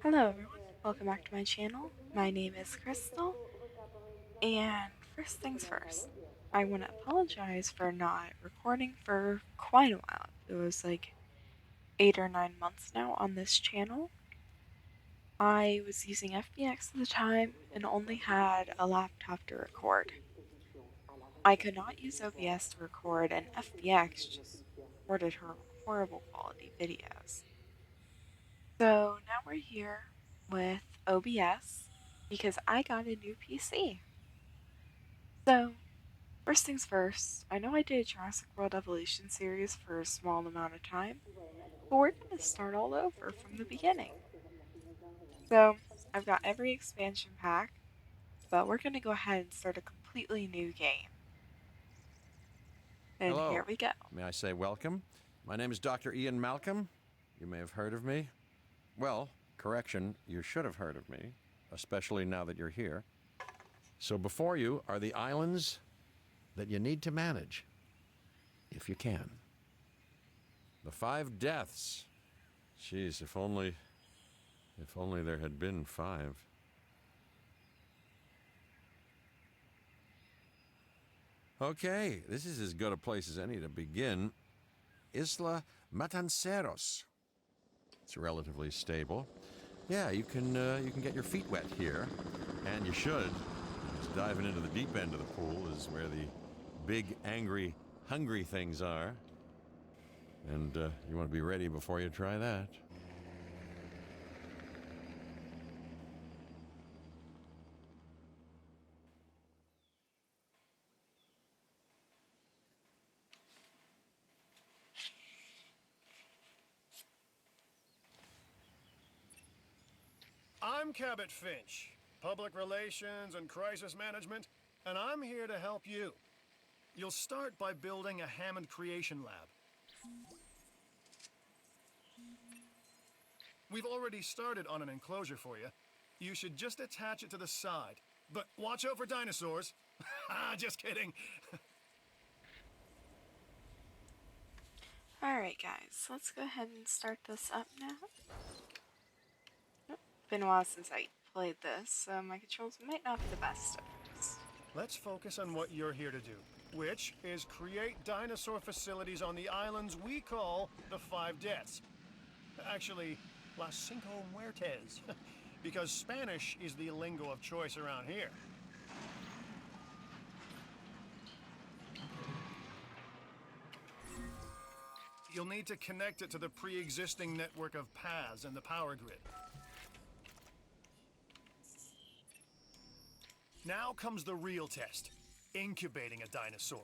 Hello everyone, welcome back to my channel. My name is Crystal, and first things first, I want to apologize for not recording for quite a while. It was like 8 or 9 months now on this channel. I was using FBX at the time and only had a laptop to record. I could not use OBS to record, and FBX just recorded her horrible quality videos. So now we're here with OBS because I got a new PC. So, first things first, I know I did a Jurassic World Evolution series for a small amount of time, but we're going to start all over from the beginning. So, I've got every expansion pack, but we're going to go ahead and start a completely new game. And here Hello. we go. May I say welcome? My name is Dr. Ian Malcolm. You may have heard of me. Well, correction, you should have heard of me, especially now that you're here. So before you are the islands that you need to manage, if you can. The 5 deaths. Jeez, if only there had been 5. Okay, this is as good a place as any to begin. Isla Matanceros. It's relatively stable. Yeah, you can get your feet wet here, and you should. Because diving into the deep end of the pool is where the big, angry, hungry things are. And you want to be ready before you try that. I'm Cabot Finch, Public Relations and Crisis Management, and I'm here to help you. You'll start by building a Hammond Creation Lab. We've already started on an enclosure for you. You should just attach it to the side. But watch out for dinosaurs. Just kidding. Alright guys, let's go ahead and start this up now. Been a while since I played this, so my controls might not be the best at first. Let's focus on what you're here to do, which is create dinosaur facilities on the islands we call the 5 Deaths. Actually, Las Cinco Muertes, because Spanish is the lingo of choice around here. You'll need to connect it to the pre-existing network of paths and the power grid. Now comes the real test, incubating a dinosaur.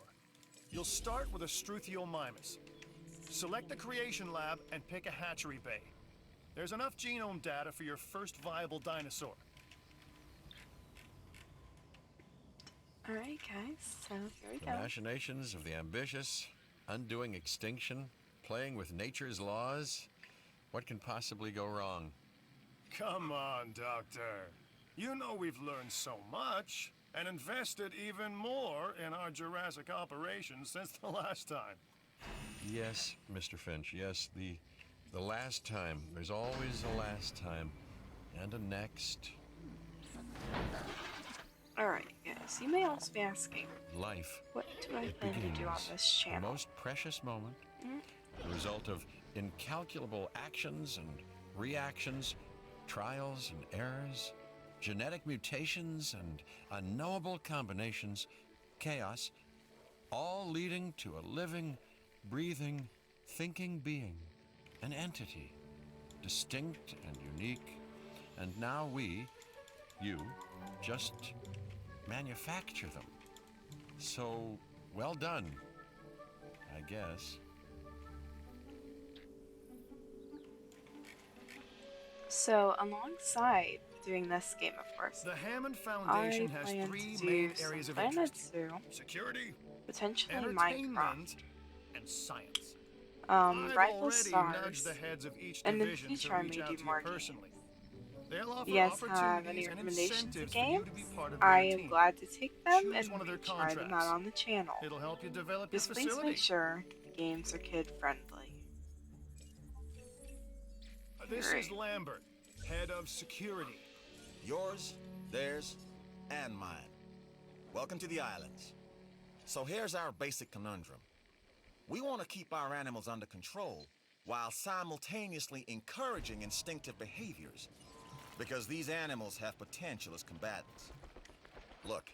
You'll start with a Struthiomimus. Select the creation lab and pick a hatchery bay. There's enough genome data for your first viable dinosaur. Alright guys, so here we go. Machinations of the ambitious, undoing extinction, playing with nature's laws. What can possibly go wrong? Come on, Doctor. You know we've learned so much and invested even more in our Jurassic operations since the last time. Yes, Mr. Finch, yes, the last time. There's always a last time. And a next. Alright guys, you may also be asking, Life. what do I It plan to do on begins. this The channel? most precious moment. The result of incalculable actions and reactions, trials and errors, genetic mutations and unknowable combinations, chaos, all leading to a living, breathing, thinking being, an entity, distinct and unique. And now we, you, just manufacture them. So, well done, I guess. So, alongside doing this game, of course, The Hammond I Foundation has plan 3 to main do some areas of Planet interest: Zoo, security, potentially entertainment, Minecraft, and science. I've Rival already nudged Stars, the heads of each and in the division future to I may reach do out to you more personally. games. They'll If offer you guys have opportunities any and recommendations of incentives for games, you to be part of I their am team. glad to take them Choose and one of their try them out contracts. on the channel. It'll help you develop your Just please facility. make sure the games are kid friendly. This is Lambert, head of security. Yours, theirs, and mine. Welcome to the islands. So here's our basic conundrum. We want to keep our animals under control while simultaneously encouraging instinctive behaviors, because these animals have potential as combatants. Look,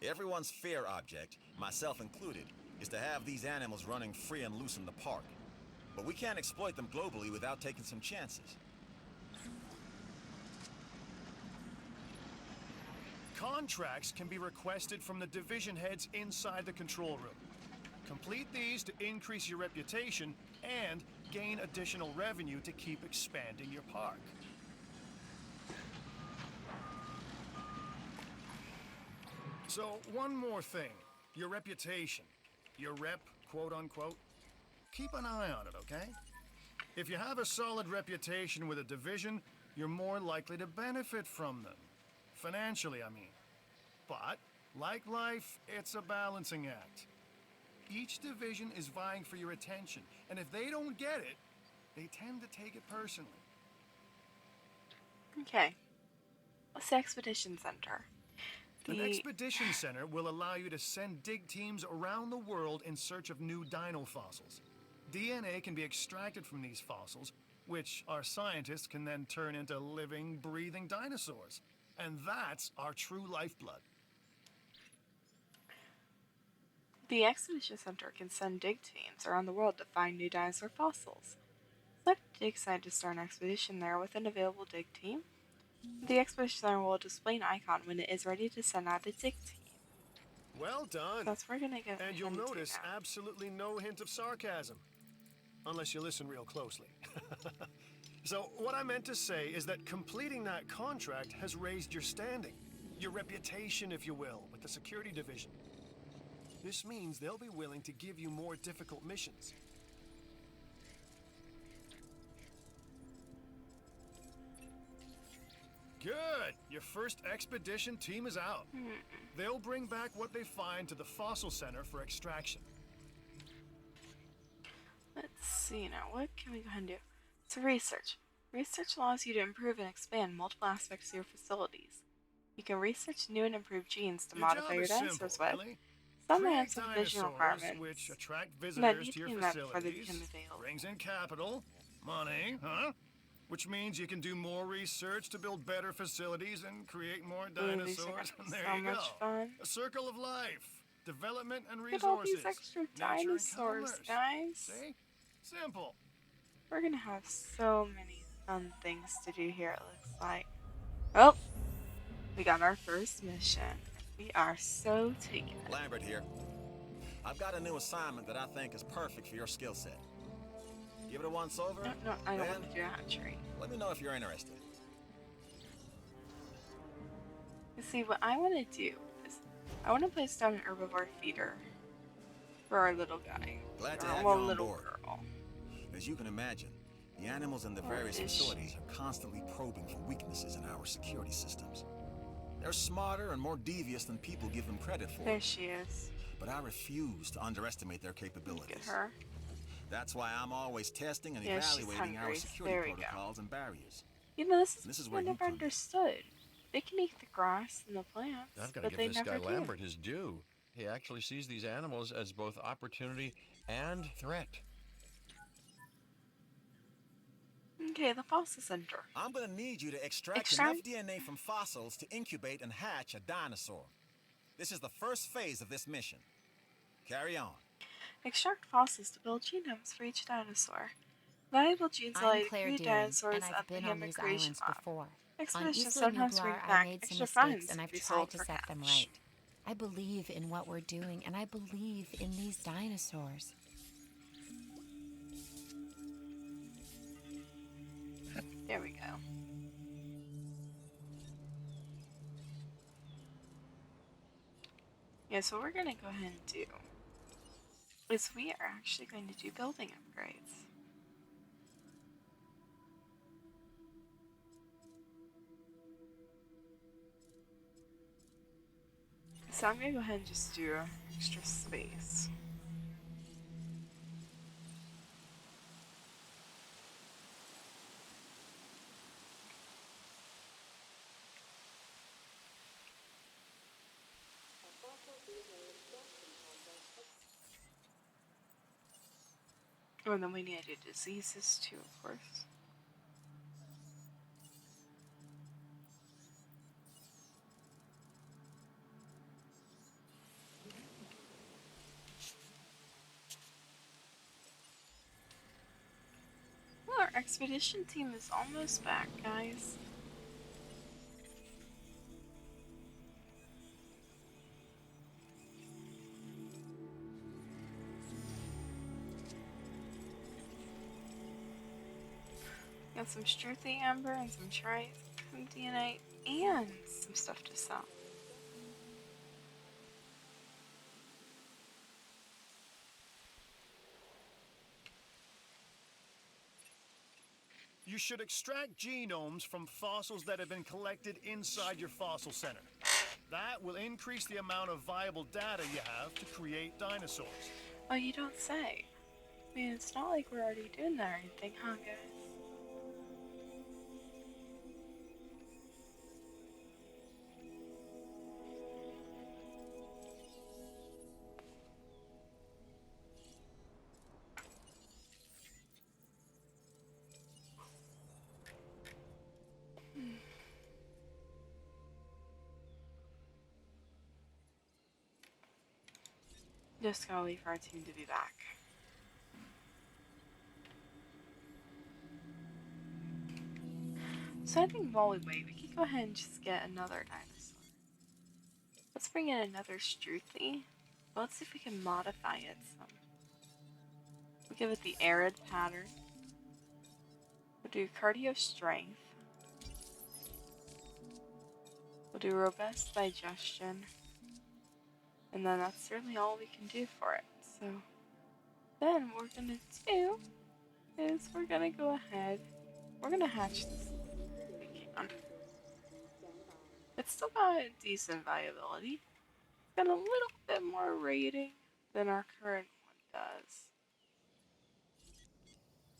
everyone's fear object, myself included, is to have these animals running free and loose in the park. But we can't exploit them globally without taking some chances. Contracts can be requested from the division heads inside the control room. Complete these to increase your reputation and gain additional revenue to keep expanding your park. So, one more thing. Your reputation. Your rep, quote unquote. Keep an eye on it, okay? If you have a solid reputation with a division, you're more likely to benefit from them. Financially, I mean. But, like life, it's a balancing act. Each division is vying for your attention, and if they don't get it, they tend to take it personally. Okay. What's the Expedition Center? An expedition center will allow you to send dig teams around the world in search of new dino fossils. DNA can be extracted from these fossils, which our scientists can then turn into living, breathing dinosaurs. And that's our true lifeblood. The Expedition Center can send dig teams around the world to find new dinosaur fossils. Select a dig site to start an expedition there with an available dig team. The Expedition Center will display an icon when it is ready to send out a dig team. Well done. That's what we're gonna go. And you'll notice absolutely no hint of sarcasm. Unless you listen real closely. So, what I meant to say is that completing that contract has raised your standing, your reputation, if you will, with the security division. This means they'll be willing to give you more difficult missions. Good! Your first expedition team is out. They'll bring back what they find to the fossil center for extraction. Let's see now, what can we go ahead and do? So research. Research allows you to improve and expand multiple aspects of your facilities. You can research new and improved genes to modify your dinosaurs with. Really? Some may have Create some vision dinosaurs requirements which attract that visitors need to to be your met before they facilities, become available. brings in capital, money, huh? Which means you can do more research to build better facilities and create more Ooh, these are dinosaurs. gonna And be there so you much go. fun. A circle of life, development and Look at all resources. these extra nature and dinosaurs, commerce. guys. See? Simple. We're gonna have so many fun things to do here, it looks like. Oh, we got our first mission. We are so taken. Lambert here. I've got a new assignment that I think is perfect for your skill set. Give it a once over. No, I don't then want to do a hatchery. let me know if you're interested. You see, what I want to do is I want to place down an herbivore feeder for our little guy. Glad to Or, have well, you on little board. girl. As you can imagine, the animals in the various is facilities are constantly probing for weaknesses in our security systems. They're smarter and more devious than people give them credit for. There she is. But I refuse to underestimate their Look at capabilities. her. That's why I'm always testing and Yeah, she's evaluating our hungry. security There we go. protocols and barriers. You know, this This is is what I where you never come in. understood. They can eat the grass and the plants, I've got to but give they this never guy do. Lambert his due. He actually sees these animals as both opportunity and threat. Okay, the fossil center. I'm gonna need you to extract enough DNA from fossils to incubate and hatch a dinosaur. This is the first phase of this mission. Carry on. Extract fossils to build genomes for each dinosaur. Valuable genes allow you I'm to Claire create Deering, dinosaurs and at I've the been on Human these Creation islands Lab. before. On Expeditions Isla sometimes bring Nublar, I back made some extra mistakes, finds and to I've be tried sold to for set them cash. right. I believe in what we're doing, and I believe in these dinosaurs. There we go. Yeah, so what we're gonna go ahead and do is we are actually going to do building upgrades. So I'm gonna go ahead and just do extra space. Oh, and then we need to do diseases too, of course. Well, our expedition team is almost back, guys. Got some Struthy Amber and some some DNA and some stuff to sell. You should extract genomes from fossils that have been collected inside your fossil center. That will increase the amount of viable data you have to create dinosaurs. Oh, you don't say. I mean, it's not like we're already doing that or anything, huh, guys? Just gotta wait for our team to be back. So I think while we wait, we could go ahead and just get another dinosaur. Let's bring in another Struthy. Let's see if we can modify it some. We'll give it the arid pattern. We'll do cardio strength. We'll do robust digestion. And then that's certainly all we can do for it. So then what we're gonna do is we're gonna go ahead. We're gonna hatch this. It's still got decent viability. Got a little bit more rating than our current one does.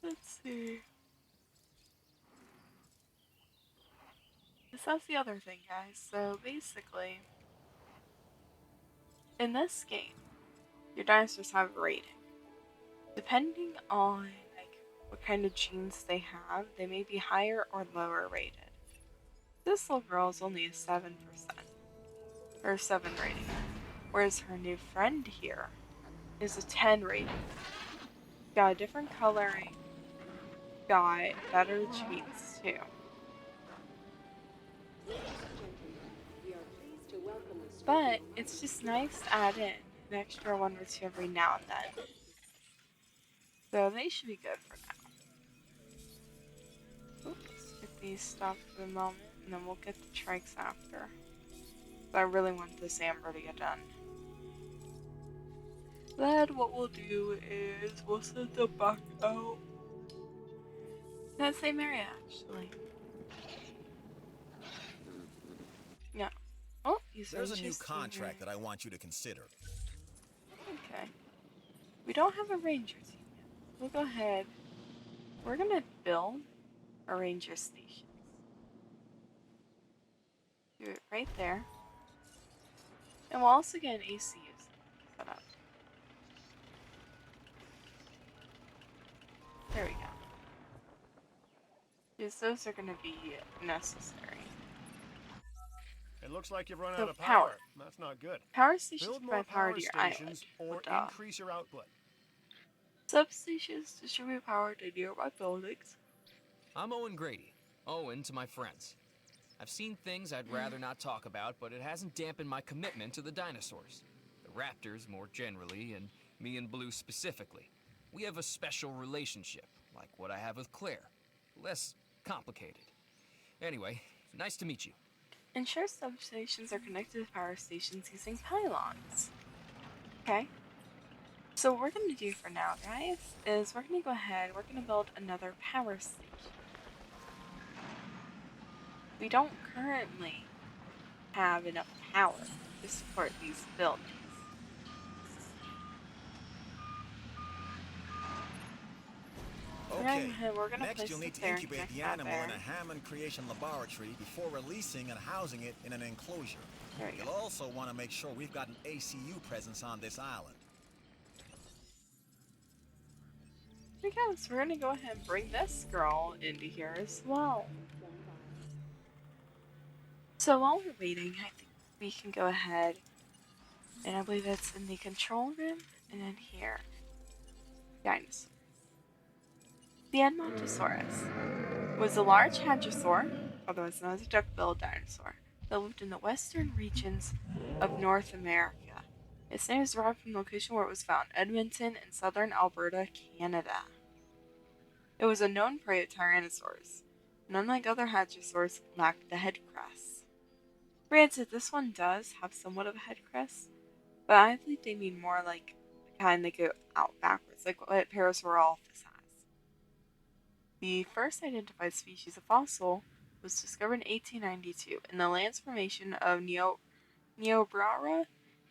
Let's see. That's the other thing, guys. So basically, in this game, your dinosaurs have a rating. Depending on like what kind of genes they have, they may be higher or lower rated. This little girl is only a 7%, or 7 rating, whereas her new friend here is a 10 rating. Got a different coloring, got better genes too. But it's just nice to add in an extra one or two every now and then. So they should be good for now. Oops, get these stopped for the moment, and then we'll get the trikes after. But I really want this amber to get done. Then what we'll do is we'll send them back out. That same area, actually. Yeah. Oh, There's a new contract that I want you to consider. Okay. We don't have a ranger team yet. We'll go ahead. We're gonna build a ranger station. Do it right there. And we'll also get an ACU set up. There we go. Because those are gonna be necessary. It looks like you've run So out of power. That's not good. Power stations Build more provide power power to your island. stations or Duh. increase your output. Substations distribute power to nearby buildings. I'm Owen Grady. Owen to my friends. I've seen things I'd rather not talk about, but it hasn't dampened my commitment to the dinosaurs. The raptors more generally, and me and Blue specifically. We have a special relationship, like what I have with Claire. Less complicated. Anyway, nice to meet you. Ensure substations are connected to power stations using pylons. Okay. So what we're going to do for now, guys, is we're going to go ahead, we're going to build another power station. We don't currently have enough power to support these buildings. Okay, We're gonna next place you'll need it to there, incubate connect the that animal there. in a Hammond creation laboratory before releasing and housing it in an enclosure. There we You'll go. also want to make sure we've got an ACU presence on this island. we go. So we're gonna go ahead and bring this girl into here as well. So while we're waiting, I think we can go ahead, and I believe it's in the control room, and in here. Dinosaur. The Edmontosaurus was a large hadrosaur, otherwise known as a duck-billed dinosaur, that lived in the western regions of North America. Its name is derived from the location where it was found, Edmonton in southern Alberta, Canada. It was a known prey of tyrannosaurs, and unlike other hadrosaurs, it lacked the head crest. Granted, this one does have somewhat of a head crest, but I think they mean more like the kind that go out backwards, like what Parasaurolophus has. The first identified species of fossil was discovered in 1892 in the Lands Formation of Niobrara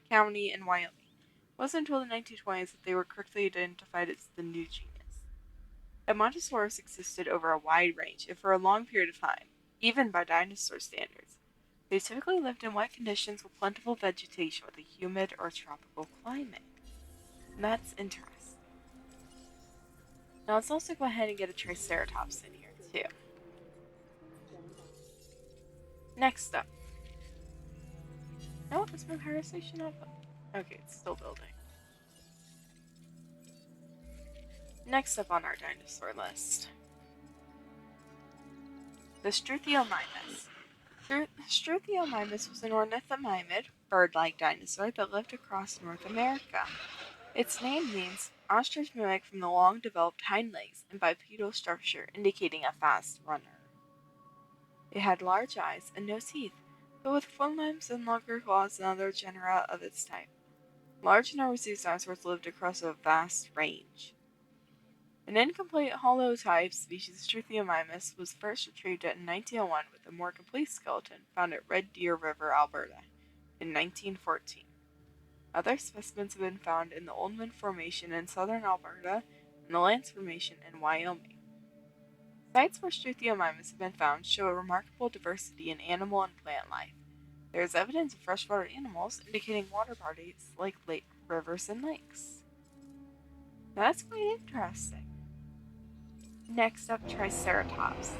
County in Wyoming. It wasn't until the 1920s that they were correctly identified as the new genus. Edmontosaurus existed over a wide range and for a long period of time, even by dinosaur standards. They typically lived in wet conditions with plentiful vegetation with a humid or tropical climate. And that's interesting. Now let's also go ahead and get a Triceratops in here too. Next up. No, is my power station up? Okay, it's still building. Next up on our dinosaur list. The Struthiomimus. Struthiomimus was an ornithomimid, bird-like dinosaur that lived across North America. Its name means ostrich mimic from the long-developed hind legs and bipedal structure, indicating a fast runner. It had large eyes and no teeth, but with full limbs and longer claws than other genera of its type. Large numbers of these dinosaurs lived across a vast range. An incomplete holotype species, Struthiomimus, was first retrieved in 1901 with a more complete skeleton found at Red Deer River, Alberta, in 1914. Other specimens have been found in the Oldman Formation in southern Alberta and the Lance Formation in Wyoming. Sites where Struthiomimus have been found show a remarkable diversity in animal and plant life. There is evidence of freshwater animals, indicating water bodies like rivers and lakes. Now that's quite interesting. Next up, Triceratops.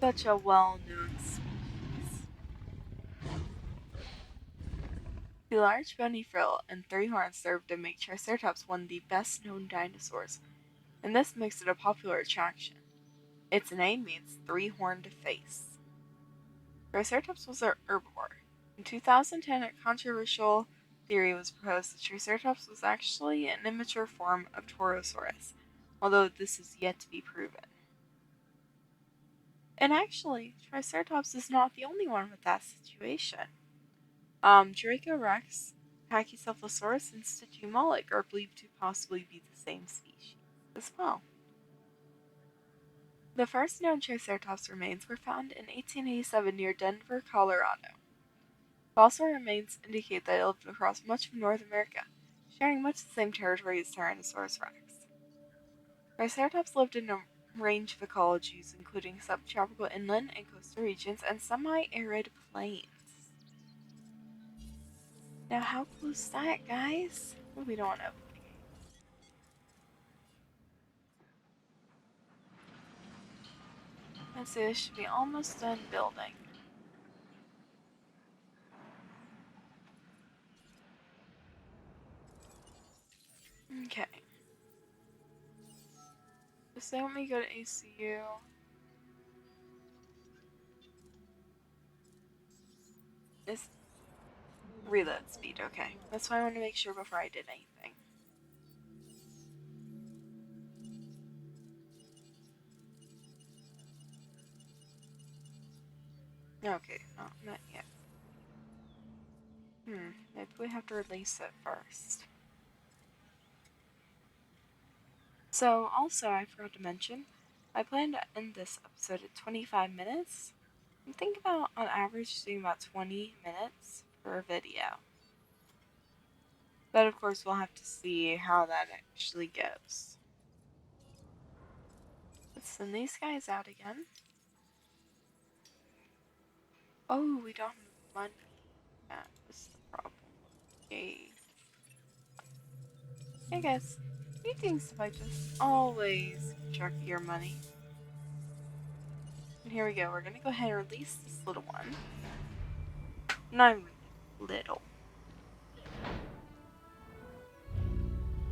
Such a well-known species. The large bony frill and 3 horns serve to make Triceratops one of the best-known dinosaurs, and this makes it a popular attraction. Its name means 3-horned face. Triceratops was an herbivore. In 2010, a controversial theory was proposed that Triceratops was actually an immature form of Torosaurus, although this is yet to be proven. And actually, Triceratops is not the only one with that situation. Dracorex, Pachycephalosaurus, and Stygimoloch are believed to possibly be the same species as well. The first known Triceratops remains were found in 1887 near Denver, Colorado. Fossil remains indicate that it lived across much of North America, sharing much the same territory as Tyrannosaurus rex. Triceratops lived in a range of ecologies, including subtropical inland and coastal regions and semi-arid plains. Now, how cool is that, guys? Well, we don't want to open the gate. Let's see, this should be almost done building. Okay. Just they want me to go to ACU. This reload speed, okay. That's why I want to make sure before I did anything. Okay, no, not yet. Maybe we have to release it first. So, also, I forgot to mention, I plan to end this episode at 25 minutes. I'm thinking about, on average, doing about 20 minutes per video. But, of course, we'll have to see how that actually goes. Let's send these guys out again. Oh, we don't have money. That is the problem. Okay. Hey, guys. He thinks if I just always keep track of your money. And here we go. We're gonna go ahead and release this little one. Not even little.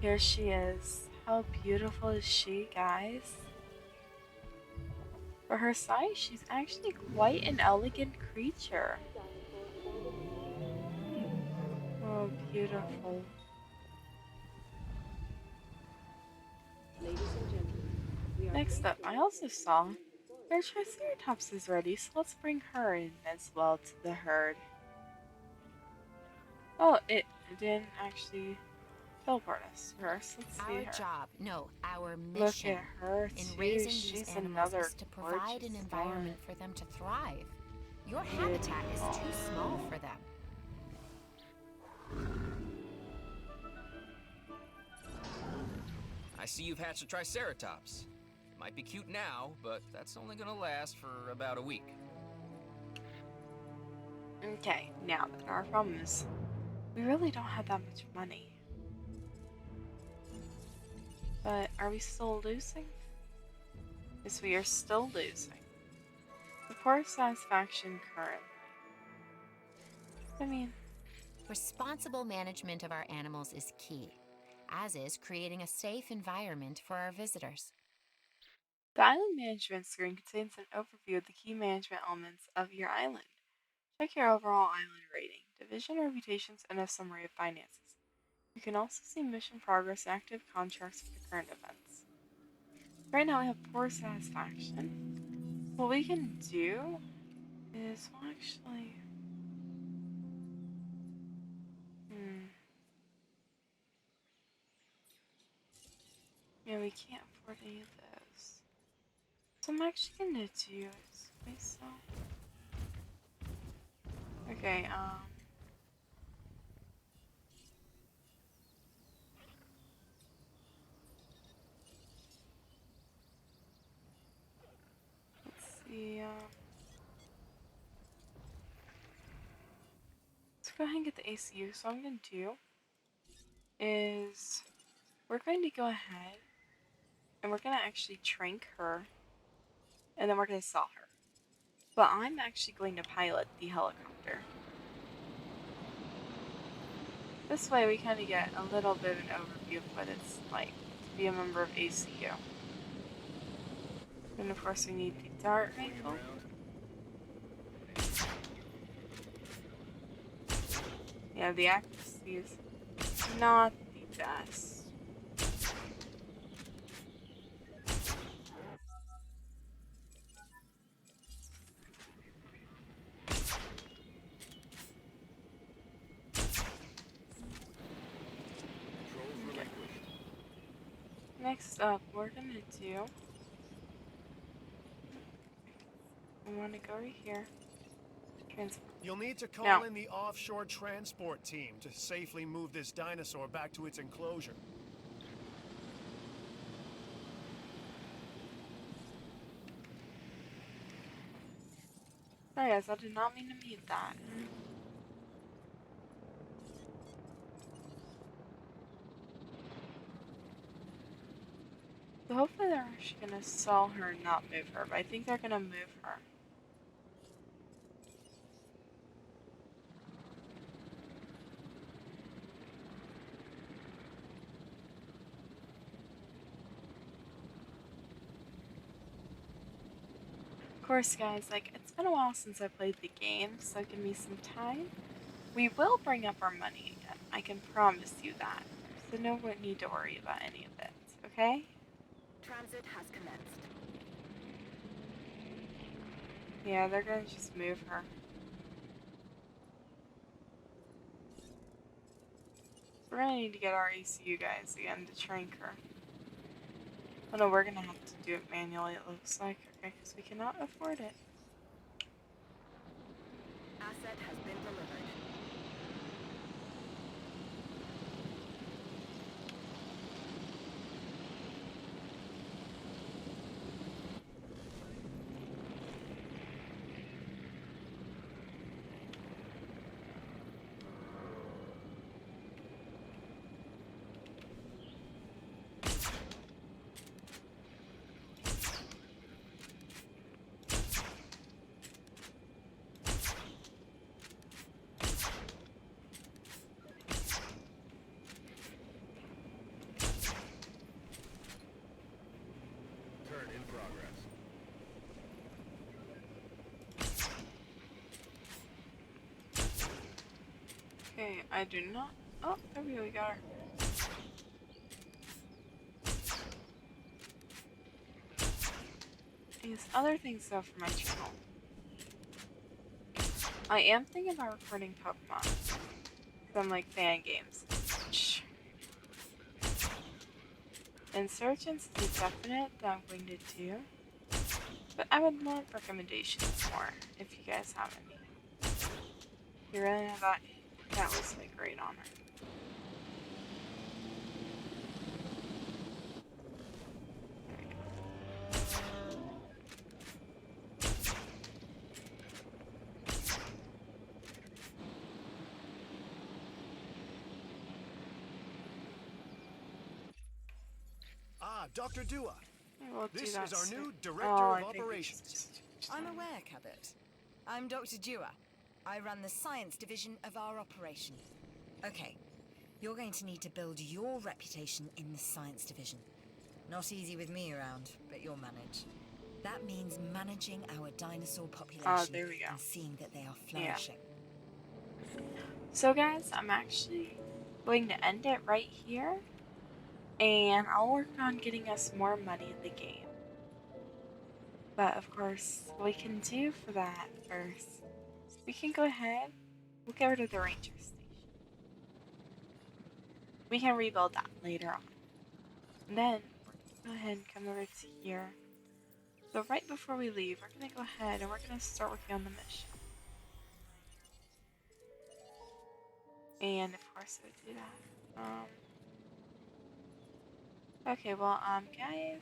Here she is. How beautiful is she, guys? For her size, she's actually quite an elegant creature. Oh, beautiful. Next up, I also saw our Triceratops is ready, so let's bring her in as well to the herd. Oh, it didn't actually teleport us first. Let's see Our her. job, no, our Look mission at her in too. raising these She's animals another is to provide gorgeous an environment one. for them to thrive. Your habitat is too small for them. I see you've hatched a Triceratops. Might be cute now, but that's only gonna last for about a week. Okay, now then, our problem is we really don't have that much money. But are we still losing? Yes, we are still losing. The poor satisfaction current. I mean, Responsible management of our animals is key, as is creating a safe environment for our visitors. the island management screen contains an overview of the key management elements of your island. Check your overall island rating, division reputations, and a summary of finances. You can also see mission progress and active contracts for the current events. Right now we have poor satisfaction. What we can do is, well, actually, hmm. Yeah, we can't afford any of those. So I'm actually gonna do is myself. Okay, let's see, let's go ahead and get the ACU. So what I'm gonna do is we're going to go ahead and we're gonna actually trank her and then we're gonna sell her. But I'm actually going to pilot the helicopter. This way we kind of get a little bit of an overview of what it's like to be a member of ACU. And of course we need the dart rifle. Yeah, the accuracy is not the best. Okay. Next up, we're gonna do. We want to go right here. Transfer. You'll need to call Now, in the offshore transport team to safely move this dinosaur back to its enclosure. sorry guys, I did not mean to mute that. So hopefully they're actually gonna sell her and not move her, but I think they're gonna move her. Of course, guys, like, it's been a while since I played the game, so give me some time. We will bring up our money again, I can promise you that. So no need to worry about any of it, okay? Transit has commenced. Yeah, they're gonna just move her. We're gonna need to get our ACU guys again to trank her. Oh no, we're gonna have to do it manually, it looks like. Okay, because we cannot afford it. Asset has been delivered. Okay, I do not. Oh, there we go. We got her. These other things though for my channel. I am thinking about recording Pokemon. Some like fan games. Insurgents is a definite that I'm going to do. But I would love recommendations more if you guys have any. You really know that was a great honor. Ah, Dr. Dua. We'll do This that is our soon. new Director Oh, of I think we Operations. just I'm aware, Cabot. I'm Dr. Dua. I run the science division of our operation. Okay, you're going to need to build your reputation in the science division. Not easy with me around, but you'll manage. That means managing our dinosaur population there we go. and seeing that they are Yeah. flourishing. So guys, I'm actually going to end it right here. And I'll work on getting us more money in the game. But of course, what we can do for that first, we can go ahead, we'll get rid of the ranger station. We can rebuild that later on. And then, we're going to go ahead and come over to here. So right before we leave, we're going to go ahead and we're going to start working on the mission. And of course, we'll do that. Okay, well, guys,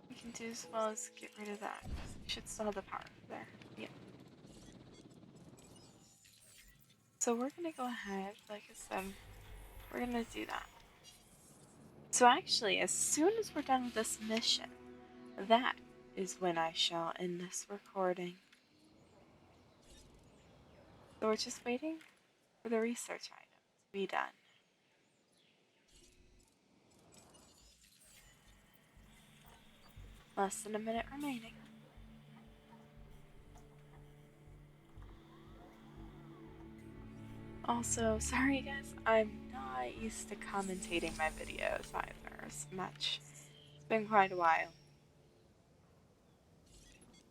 we can do as well as get rid of that. We should still have the power there. Yeah. So we're gonna go ahead, like I said, we're gonna do that. So actually, as soon as we're done with this mission, that is when I shall end this recording. So we're just waiting for the research item to be done. Less than a minute remaining. Also, sorry guys, I'm not used to commentating my videos either as much. It's been quite a while.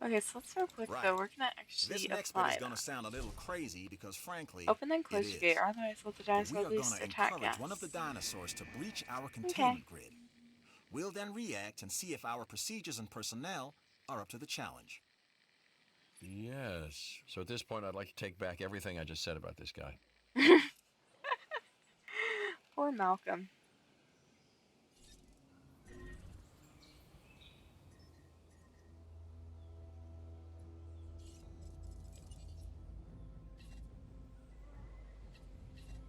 Okay, so let's real quick though, we're gonna This actually next bit apply is going that. to sound a little crazy because, frankly, Open then it close your is. gate, or otherwise let the But dinosaur we are loose going to to attack encourage us. one of the dinosaurs to breach our Okay. containment grid. We'll then react and see if our procedures and personnel are up to the challenge. Yes. So at this point, I'd like to take back everything I just said about this guy. Poor Malcolm.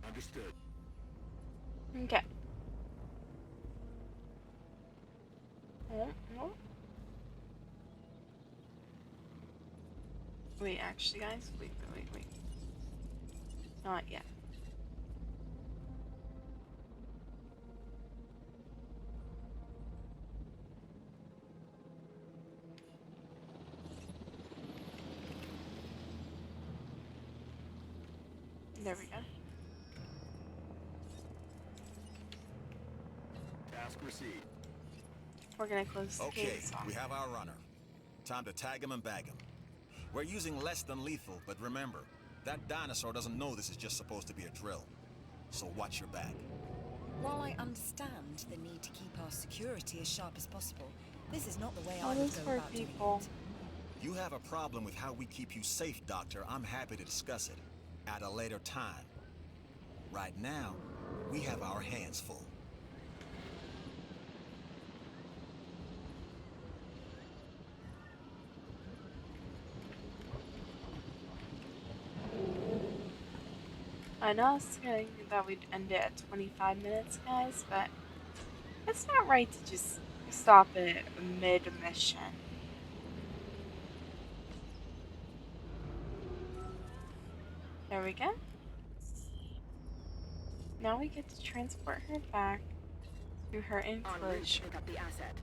Understood. Okay. Oh. Wait, actually, guys, wait. Not yet. There we go. Task received. We're gonna close the Okay, gates off. we have our runner. Time to tag him and bag him. We're using less than lethal, but remember, that dinosaur doesn't know this is just supposed to be a drill. So watch your back. While I understand the need to keep our security as sharp as possible, this is not the way All I would those go poor about doing people. it. You have a problem with how we keep you safe, Doctor. I'm happy to discuss it at a later time. Right now, we have our hands full. I know I was saying that we'd end it at 25 minutes, guys, but it's not right to just stop it mid-mission. There we go. Now we get to transport her back to her En route to enclosure. pick up the asset.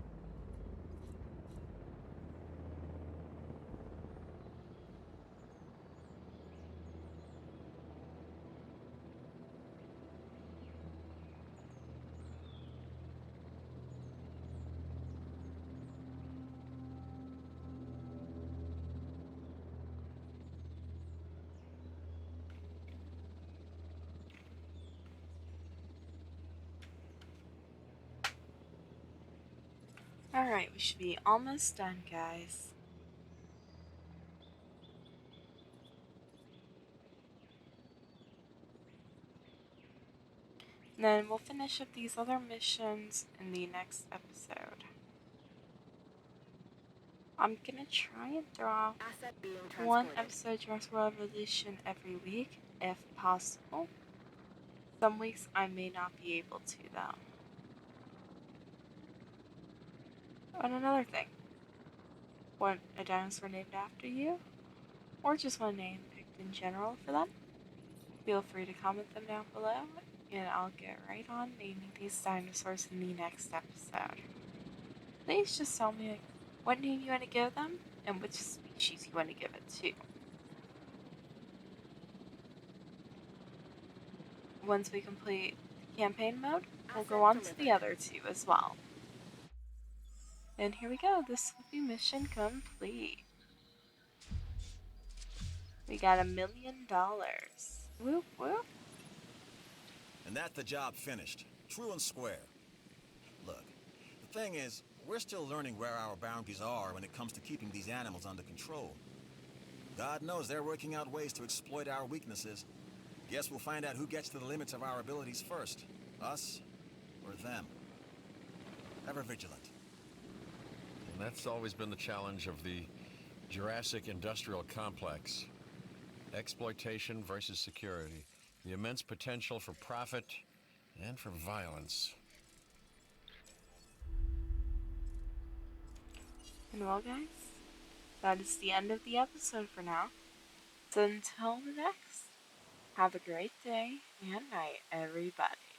Alright, we should be almost done, guys. And then we'll finish up these other missions in the next episode. I'm gonna try and throw out Asset being one transported. episode Jurassic World Revolution every week, if possible. Some weeks I may not be able to, though. And another thing, want a dinosaur named after you? Or just one name picked in general for them? Feel free to comment them down below, and I'll get right on naming these dinosaurs in the next episode. Please just tell me what name you want to give them, and which species you want to give it to. Once we complete the campaign mode, we'll go on to the other two as well. And here we go, this will be mission complete. We got $1 million. Whoop whoop. And that's the job finished. True and square. Look, the thing is, we're still learning where our boundaries are when it comes to keeping these animals under control. God knows they're working out ways to exploit our weaknesses. Guess we'll find out who gets to the limits of our abilities first. Us or them. Ever vigilant. And that's always been the challenge of the Jurassic industrial complex. Exploitation versus security. The immense potential for profit and for violence. And well, guys, that is the end of the episode for now. So until the next, have a great day and night, everybody.